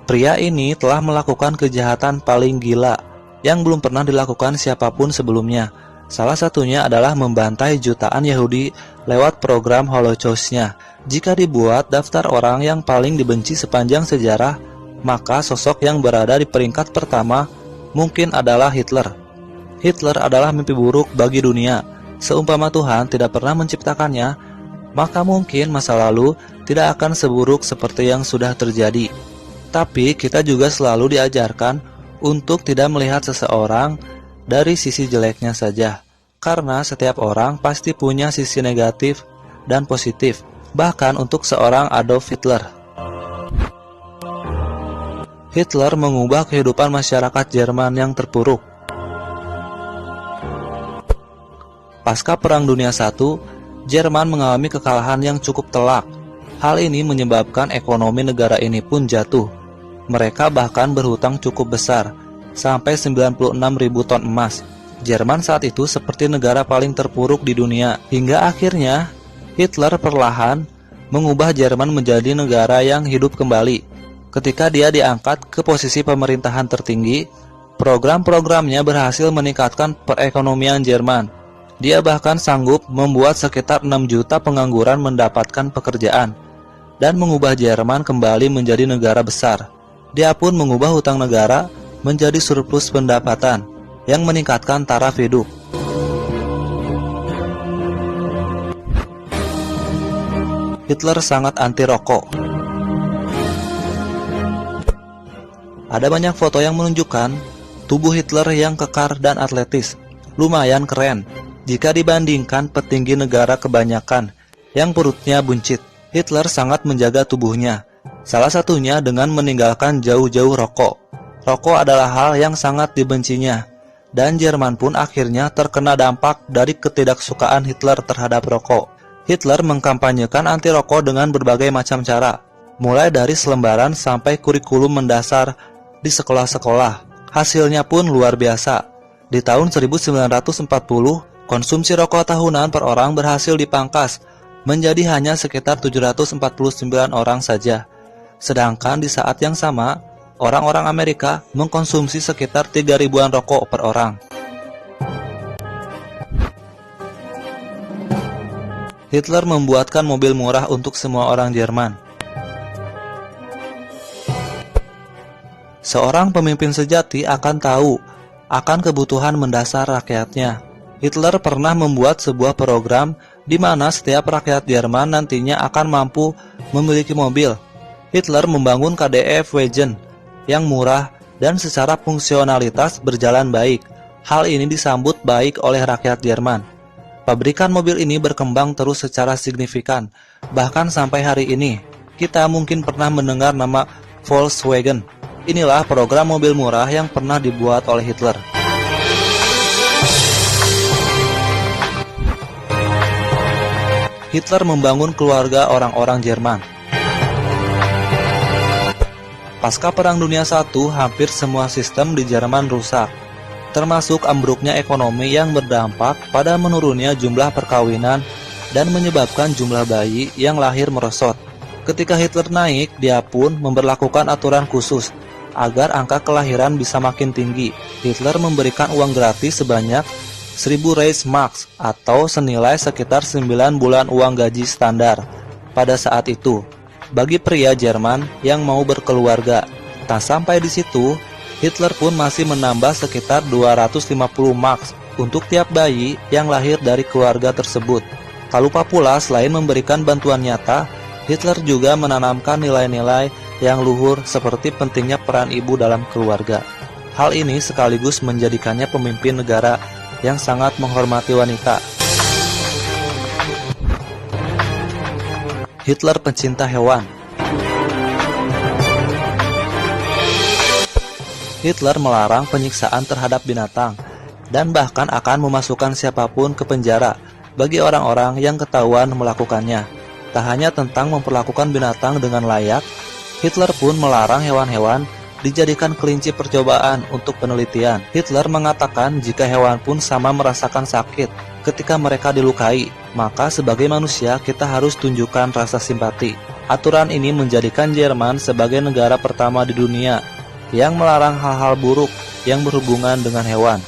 Pria ini telah melakukan kejahatan paling gila yang belum pernah dilakukan siapapun sebelumnya. Salah satunya adalah membantai jutaan Yahudi lewat program Holocaust-nya. Jika dibuat daftar orang yang paling dibenci sepanjang sejarah, maka sosok yang berada di peringkat pertama mungkin adalah Hitler. Hitler adalah mimpi buruk bagi dunia. Seumpama Tuhan tidak pernah menciptakannya, maka mungkin masa lalu tidak akan seburuk seperti yang sudah terjadi. Tapi kita juga selalu diajarkan untuk tidak melihat seseorang dari sisi jeleknya saja, karena setiap orang pasti punya sisi negatif dan positif, bahkan untuk seorang Adolf Hitler. Hitler mengubah kehidupan masyarakat Jerman yang terpuruk. Pasca Perang Dunia I, Jerman mengalami kekalahan yang cukup telak. Hal ini menyebabkan ekonomi negara ini pun jatuh. Mereka bahkan berhutang cukup besar, sampai 96.000 ton emas. Jerman saat itu seperti negara paling terpuruk di dunia, hingga akhirnya Hitler perlahan mengubah Jerman menjadi negara yang hidup kembali. Ketika dia diangkat ke posisi pemerintahan tertinggi, program-programnya berhasil meningkatkan perekonomian Jerman. Dia bahkan sanggup membuat sekitar 6 juta pengangguran mendapatkan pekerjaan, dan mengubah Jerman kembali menjadi negara besar. Dia pun mengubah hutang negara menjadi surplus pendapatan yang meningkatkan taraf hidup. Hitler sangat anti rokok. Ada banyak foto yang menunjukkan tubuh Hitler yang kekar dan atletis. Lumayan keren jika dibandingkan petinggi negara kebanyakan yang perutnya buncit. Hitler sangat menjaga tubuhnya, salah satunya dengan meninggalkan jauh-jauh rokok. Rokok adalah hal yang sangat dibencinya, dan Jerman pun akhirnya terkena dampak dari ketidaksukaan Hitler terhadap rokok. Hitler mengkampanyekan anti rokok dengan berbagai macam cara, mulai dari selembaran sampai kurikulum mendasar di sekolah-sekolah. Hasilnya pun luar biasa. Di tahun 1940, konsumsi rokok tahunan per orang berhasil dipangkas menjadi hanya sekitar 749 orang saja. Sedangkan di saat yang sama, orang-orang Amerika mengkonsumsi sekitar 3.000-an rokok per orang. Hitler membuatkan mobil murah untuk semua orang Jerman. Seorang pemimpin sejati akan tahu akan kebutuhan mendasar rakyatnya. Hitler pernah membuat sebuah program di mana setiap rakyat Jerman nantinya akan mampu memiliki mobil. Hitler membangun KDF Wagen yang murah dan secara fungsionalitas berjalan baik. Hal ini disambut baik oleh rakyat Jerman. Pabrikan mobil ini berkembang terus secara signifikan. Bahkan sampai hari ini, kita mungkin pernah mendengar nama Volkswagen. Inilah program mobil murah yang pernah dibuat oleh Hitler. Hitler membangun keluarga orang-orang Jerman. Pasca Perang Dunia I, hampir semua sistem di Jerman rusak, termasuk ambruknya ekonomi yang berdampak pada menurunnya jumlah perkawinan dan menyebabkan jumlah bayi yang lahir merosot. Ketika Hitler naik, dia pun memberlakukan aturan khusus agar angka kelahiran bisa makin tinggi. Hitler memberikan uang gratis sebanyak 1.000 Reichsmark atau senilai sekitar 9 bulan uang gaji standar pada saat itu bagi pria Jerman yang mau berkeluarga. Tak sampai di situ, Hitler pun masih menambah sekitar 250 marks untuk tiap bayi yang lahir dari keluarga tersebut. Tak lupa pula, selain memberikan bantuan nyata, Hitler juga menanamkan nilai-nilai yang luhur seperti pentingnya peran ibu dalam keluarga. Hal ini sekaligus menjadikannya pemimpin negara yang sangat menghormati wanita. Hitler pencinta hewan. Hitler melarang penyiksaan terhadap binatang dan bahkan akan memasukkan siapapun ke penjara bagi orang-orang yang ketahuan melakukannya. Tak hanya tentang memperlakukan binatang dengan layak, Hitler pun melarang hewan-hewan dijadikan kelinci percobaan untuk penelitian. Hitler mengatakan jika hewan pun sama merasakan sakit ketika mereka dilukai, maka sebagai manusia kita harus tunjukkan rasa simpati. Aturan ini menjadikan Jerman sebagai negara pertama di dunia yang melarang hal-hal buruk yang berhubungan dengan hewan.